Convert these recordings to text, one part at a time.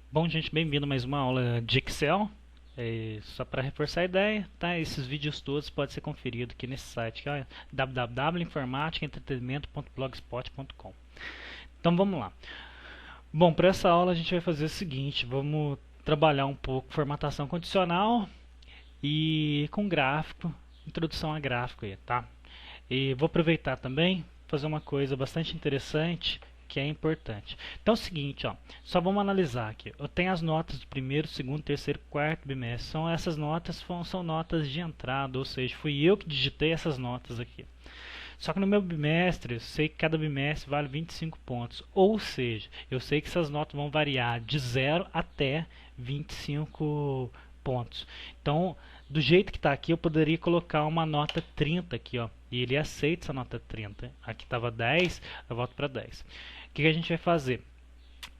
Bom, gente, bem-vindo a mais uma aula de Excel. Só para reforçar a ideia, tá? Esses vídeos todos podem ser conferidos aqui nesse site, que é www.informaticaentretenimento.blogspot.com. Então vamos lá. Bom, para essa aula a gente vai fazer o seguinte: vamos trabalhar um pouco formatação condicional e com gráfico, introdução a gráfico aí, tá? E vou aproveitar também fazer uma coisa bastante interessante que é importante. Então é o seguinte, ó, só vamos analisar aqui. Eu tenho as notas do primeiro, segundo, terceiro, quarto bimestre. São essas notas, são notas de entrada, ou seja, fui eu que digitei essas notas aqui. Só que no meu bimestre, eu sei que cada bimestre vale 25 pontos. Ou seja, eu sei que essas notas vão variar de 0 até 25 pontos. Então, do jeito que está aqui, eu poderia colocar uma nota 30 aqui, ó. E ele aceita essa nota 30. Aqui estava 10, eu volto para 10. O que a gente vai fazer?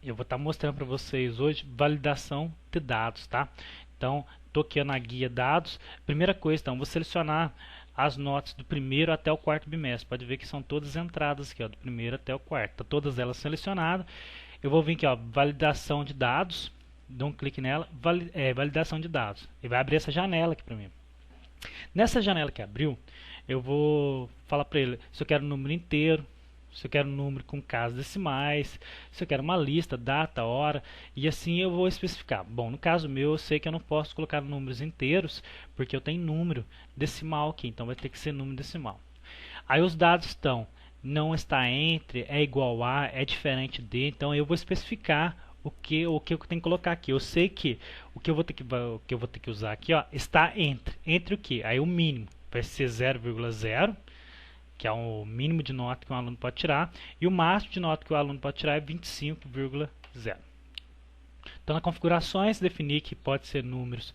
Eu vou estar mostrando para vocês hoje validação de dados, tá? Então, estou aqui na guia dados. Primeira coisa, então, vou selecionar as notas do primeiro até o quarto bimestre. Pode ver que são todas entradas aqui, ó, do primeiro até o quarto. Tá todas elas selecionadas. Eu vou vir aqui, ó, validação de dados. Dou um clique nela, validação de dados. E vai abrir essa janela aqui para mim. Nessa janela que abriu, eu vou falar para ele se eu quero um número inteiro, se eu quero um número com casas decimais, se eu quero uma lista, data, hora, e assim eu vou especificar. Bom, no caso meu, eu sei que eu não posso colocar números inteiros, porque eu tenho número decimal aqui, então vai ter que ser número decimal. Aí os dados estão, não está entre, é igual a, é diferente de, então eu vou especificar o que eu tenho que colocar aqui. Eu sei que o que eu vou ter que usar aqui, ó, está entre. Entre o que? Aí o mínimo vai ser 0,0, que é o mínimo de nota que um aluno pode tirar, e o máximo de nota que o aluno pode tirar é 25,0. Então, na configurações, definir que pode ser números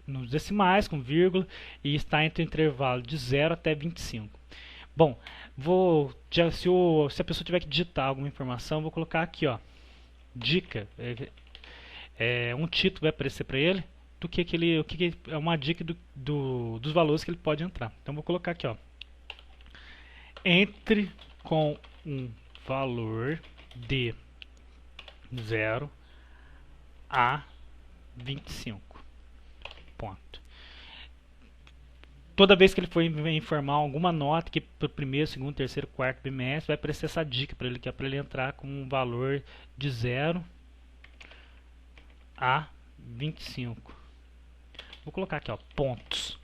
nos decimais, com vírgula, e está entre o intervalo de 0 até 25. Bom, se a pessoa tiver que digitar alguma informação, vou colocar aqui, ó, dica, um título vai aparecer para ele, do que ele, é uma dica dos valores que ele pode entrar. Então vou colocar aqui, ó, entre com um valor de 0 a 25. Ponto. Toda vez que ele for informar alguma nota que para o primeiro, segundo, terceiro, quarto bimestre, vai aparecer essa dica para ele, que é para ele entrar com um valor de 0 a 25. Vou colocar aqui, ó, pontos.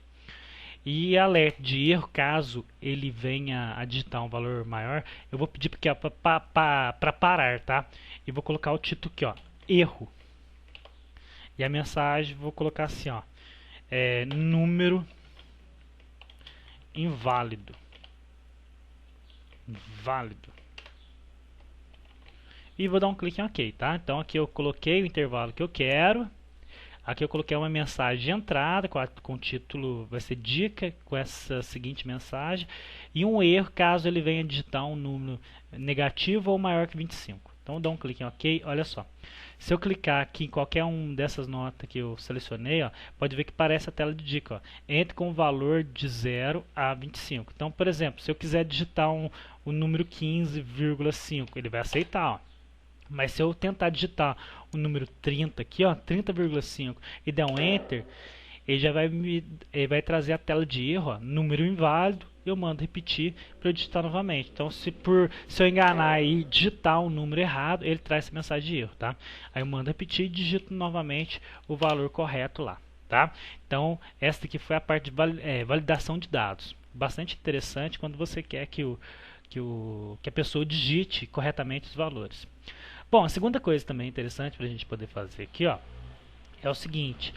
E alerta de erro, caso ele venha a digitar um valor maior, eu vou pedir para parar, tá? E vou colocar o título aqui, ó, erro. E a mensagem vou colocar assim, ó, número inválido. Válido. E vou dar um clique em OK, tá? Então aqui eu coloquei o intervalo que eu quero. Aqui eu coloquei uma mensagem de entrada com o título, vai ser dica, com essa seguinte mensagem. E um erro caso ele venha digitar um número negativo ou maior que 25. Então dá um clique em OK, olha só. Se eu clicar aqui em qualquer um dessas notas que eu selecionei, ó, pode ver que aparece a tela de dica. Ó, entre com o valor de 0 a 25. Então, por exemplo, se eu quiser digitar o número 15,5, ele vai aceitar, ó. Mas se eu tentar digitar o número 30 aqui, ó, 30,5 e der um Enter, ele vai trazer a tela de erro, ó, número inválido, eu mando repetir para eu digitar novamente. Então, se eu enganar e digitar um número errado, ele traz essa mensagem de erro, tá? Aí eu mando repetir e digito novamente o valor correto lá, tá? Então, essa aqui foi a parte de validação de dados. Bastante interessante quando você quer que a pessoa digite corretamente os valores. Bom, a segunda coisa também interessante para a gente poder fazer aqui, ó, é o seguinte.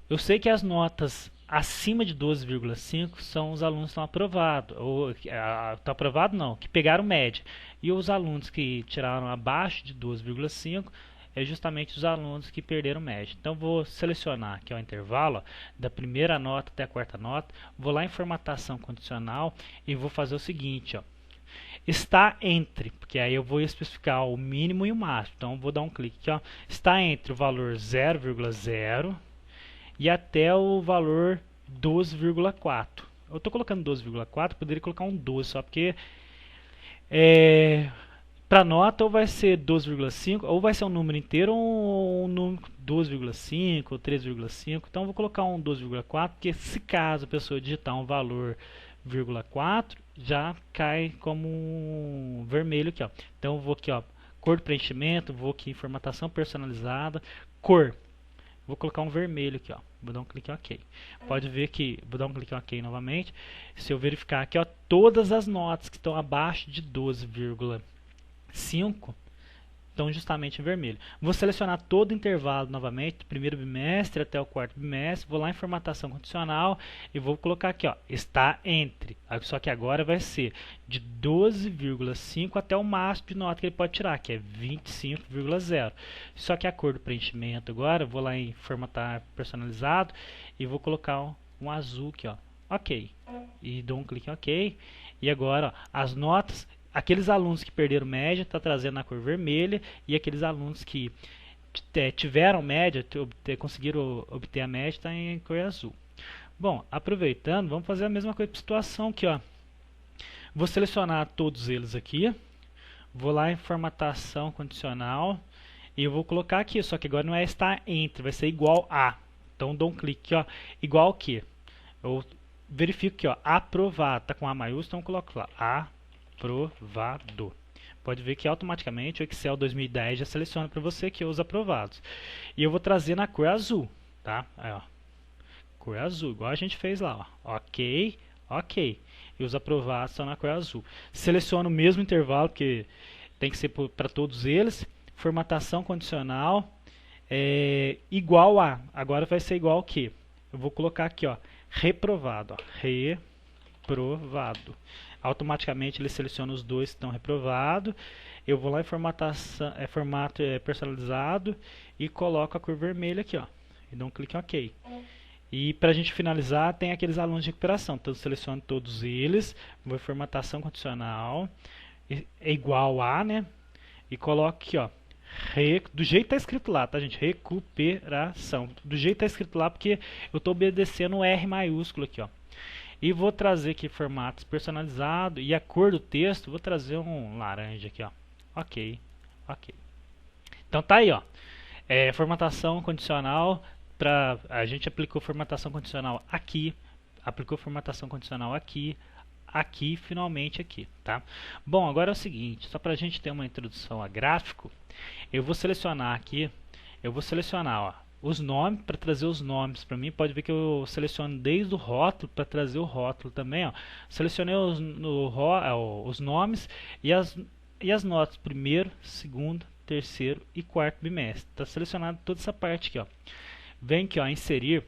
Eu sei que as notas acima de 12,5 são os alunos que estão aprovados. Ou estão aprovados não, que pegaram média. E os alunos que tiraram abaixo de 12,5 é justamente os alunos que perderam média. Então vou selecionar aqui o intervalo, ó, da primeira nota até a quarta nota. Vou lá em formatação condicional e vou fazer o seguinte, ó. Está entre, porque aí eu vou especificar o mínimo e o máximo. Então vou dar um clique aqui, ó. Está entre o valor 0,0 e até o valor 12,4. Eu estou colocando 12,4, poderia colocar um 12 só, porque Para nota, ou vai ser 12,5, ou vai ser um número inteiro, ou um número 12,5, ou 3,5. Então, eu vou colocar um 12,4, porque se caso a pessoa digitar um valor 0,4, já cai como um vermelho aqui, ó. Então, eu vou aqui, ó, cor de preenchimento, vou aqui em formatação personalizada, cor. Vou colocar um vermelho aqui, ó. Vou dar um clique em OK. Pode ver que, vou dar um clique em OK novamente. Se eu verificar aqui, ó, todas as notas que estão abaixo de 12,5 estão justamente em vermelho. Vou selecionar todo o intervalo novamente, do primeiro bimestre até o quarto bimestre. Vou lá em formatação condicional e vou colocar aqui, ó, está entre. Só que agora vai ser de 12,5 até o máximo de nota que ele pode tirar, que é 25,0. Só que a cor do preenchimento agora, eu vou lá em formatar personalizado e vou colocar um azul aqui, ó. OK. E dou um clique em OK. E agora, ó, as notas, aqueles alunos que perderam média está trazendo na cor vermelha, e aqueles alunos que tiveram média, conseguiram obter a média, está em cor azul. Bom, aproveitando, vamos fazer a mesma coisa para a situação aqui, ó. Vou selecionar todos eles aqui, vou lá em formatação condicional e eu vou colocar aqui, só que agora não é estar entre, vai ser igual a. Então dou um clique, ó, igual que. Eu verifico que, ó, aprovado, está com A maiúsculo, então eu coloco lá, aprovado. Pode ver que automaticamente o Excel 2010 já seleciona para você que os aprovados. E eu vou trazer na cor azul, tá? Aí, ó, cor azul, igual a gente fez lá, ó. OK, OK. E os aprovados estão na cor azul. Seleciono o mesmo intervalo, porque tem que ser para todos eles. Formatação condicional, igual a. Agora vai ser igual ao que? Eu vou colocar aqui, ó, reprovado, ó, reprovado. Automaticamente ele seleciona os dois que estão reprovados. Eu vou lá em formatação, formato personalizado e coloco a cor vermelha aqui, ó, e dou um clique em OK. E para a gente finalizar, tem aqueles alunos de recuperação. Então eu seleciono todos eles, vou em formatação condicional, é igual a, né? E coloco aqui, ó, do jeito que está escrito lá, tá, gente? Recuperação. Do jeito que está escrito lá, porque eu estou obedecendo o R maiúsculo aqui, ó. E vou trazer aqui formatos personalizado e a cor do texto, vou trazer um laranja aqui, ó. OK, OK. Então tá aí, ó. Formatação condicional, a gente aplicou formatação condicional aqui, aplicou formatação condicional aqui, aqui, finalmente aqui, tá? Bom, agora é o seguinte, só para a gente ter uma introdução a gráfico, eu vou selecionar aqui, ó, os nomes, para trazer os nomes para mim. Pode ver que eu seleciono desde o rótulo para trazer o rótulo também, ó. Selecionei os nomes e as notas primeiro, segundo, terceiro e quarto bimestre. Está selecionado toda essa parte aqui, ó. Vem aqui, ó, inserir.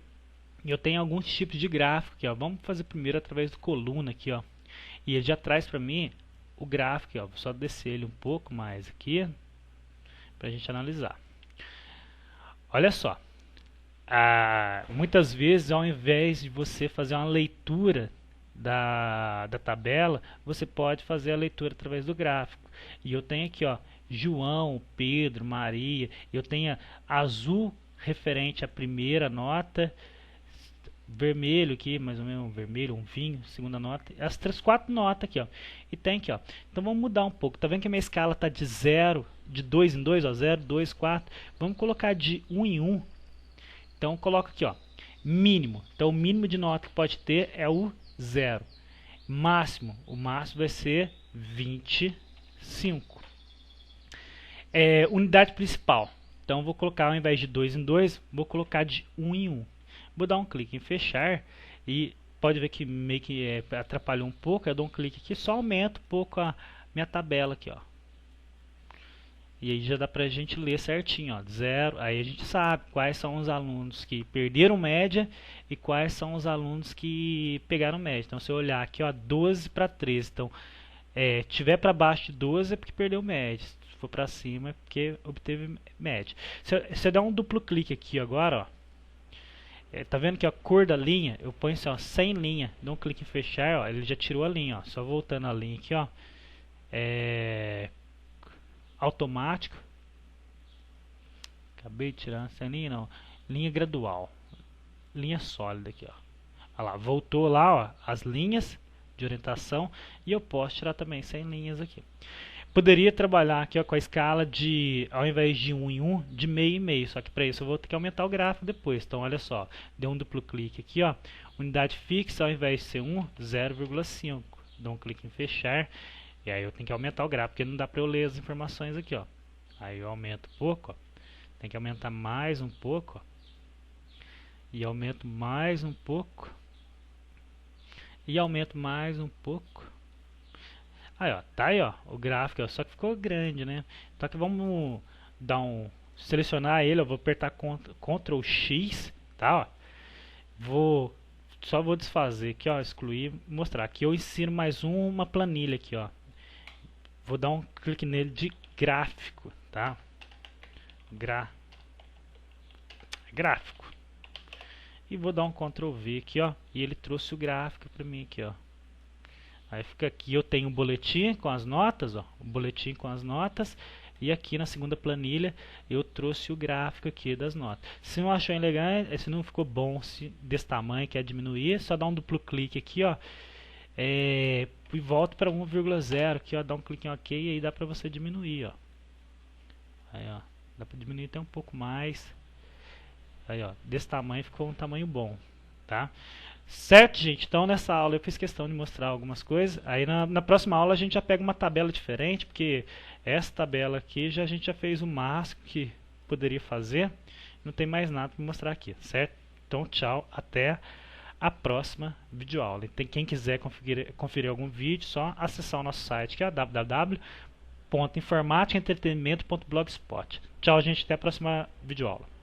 Eu tenho alguns tipos de gráfico aqui, ó. Vamos fazer primeiro através do coluna aqui, ó. E ele já traz para mim o gráfico, ó. Vou só descer ele um pouco mais aqui para a gente analisar. Olha só, muitas vezes ao invés de você fazer uma leitura da tabela, você pode fazer a leitura através do gráfico. E eu tenho aqui, ó, João, Pedro, Maria, eu tenho azul referente à primeira nota, vermelho aqui, mais ou menos um vermelho, um vinho, segunda nota, as quatro notas aqui, ó. E tem aqui, ó. Então vamos mudar um pouco. Tá vendo que a minha escala tá de 0, de 2 em 2, ó, 0, 2, 4. Vamos colocar de 1 em 1. Então coloca aqui, ó, mínimo. Então o mínimo de nota que pode ter é o 0. Máximo, o máximo vai ser 25. Unidade principal. Então vou colocar, ao invés de 2 em 2, vou colocar de 1 em 1. Vou dar um clique em fechar e pode ver que meio que atrapalhou um pouco. Eu dou um clique aqui, só aumento um pouco a minha tabela aqui, ó. E aí já dá pra gente ler certinho, ó, 0. Aí a gente sabe quais são os alunos que perderam média e quais são os alunos que pegaram média. Então se eu olhar aqui, ó, 12 para 13. Então, tiver para baixo de 12 é porque perdeu média. Se for para cima é porque obteve média. Se eu der um duplo clique aqui agora, ó, tá vendo que a cor da linha, eu ponho assim, ó, sem linha, dou um clique em fechar, ó, ele já tirou a linha, ó, só voltando a linha aqui, ó, automático, acabei de tirar sem linha não, linha gradual, linha sólida aqui, ó, olha lá, voltou lá, ó, as linhas de orientação, e eu posso tirar também sem linhas aqui. Poderia trabalhar aqui ó, com a escala de, ao invés de 1 em 1, de meio em meio. Só que para isso eu vou ter que aumentar o gráfico depois. Então olha só, deu um duplo clique aqui, ó, unidade fixa ao invés de ser 1, 0,5. Dou um clique em fechar. E aí eu tenho que aumentar o gráfico, porque não dá para eu ler as informações aqui. Ó. Aí eu aumento um pouco, ó. Tem que aumentar mais um pouco. Ó. E aumento mais um pouco. E aumento mais um pouco. Aí, ó, tá aí, ó, o gráfico, ó, só que ficou grande, né? Então aqui vamos dar selecionar ele, eu vou apertar Ctrl X, tá, ó. Só vou desfazer aqui, ó, excluir, mostrar. Aqui eu insiro mais uma planilha aqui, ó. Vou dar um clique nele de gráfico, tá? Gráfico. E vou dar um Ctrl V aqui, ó, e ele trouxe o gráfico para mim aqui, ó. Aí fica aqui, eu tenho um boletim com as notas, ó, um boletim com as notas, e aqui na segunda planilha eu trouxe o gráfico aqui das notas. Se não achou legal, se não ficou bom desse tamanho, quer diminuir, é só dá um duplo clique aqui, ó, e volta para 1,0 aqui, ó, dá um clique em OK e aí dá para você diminuir, ó. Aí, ó, dá para diminuir até um pouco mais. Aí, ó, desse tamanho ficou um tamanho bom, tá? Certo, gente? Então nessa aula eu fiz questão de mostrar algumas coisas. Aí na próxima aula a gente já pega uma tabela diferente, porque essa tabela aqui a gente já fez o máximo que poderia fazer. Não tem mais nada para mostrar aqui, certo? Então tchau, até a próxima videoaula. Quem quiser conferir algum vídeo, só acessar o nosso site que é www.informaticaentretenimento.blogspot. Tchau, gente, até a próxima videoaula.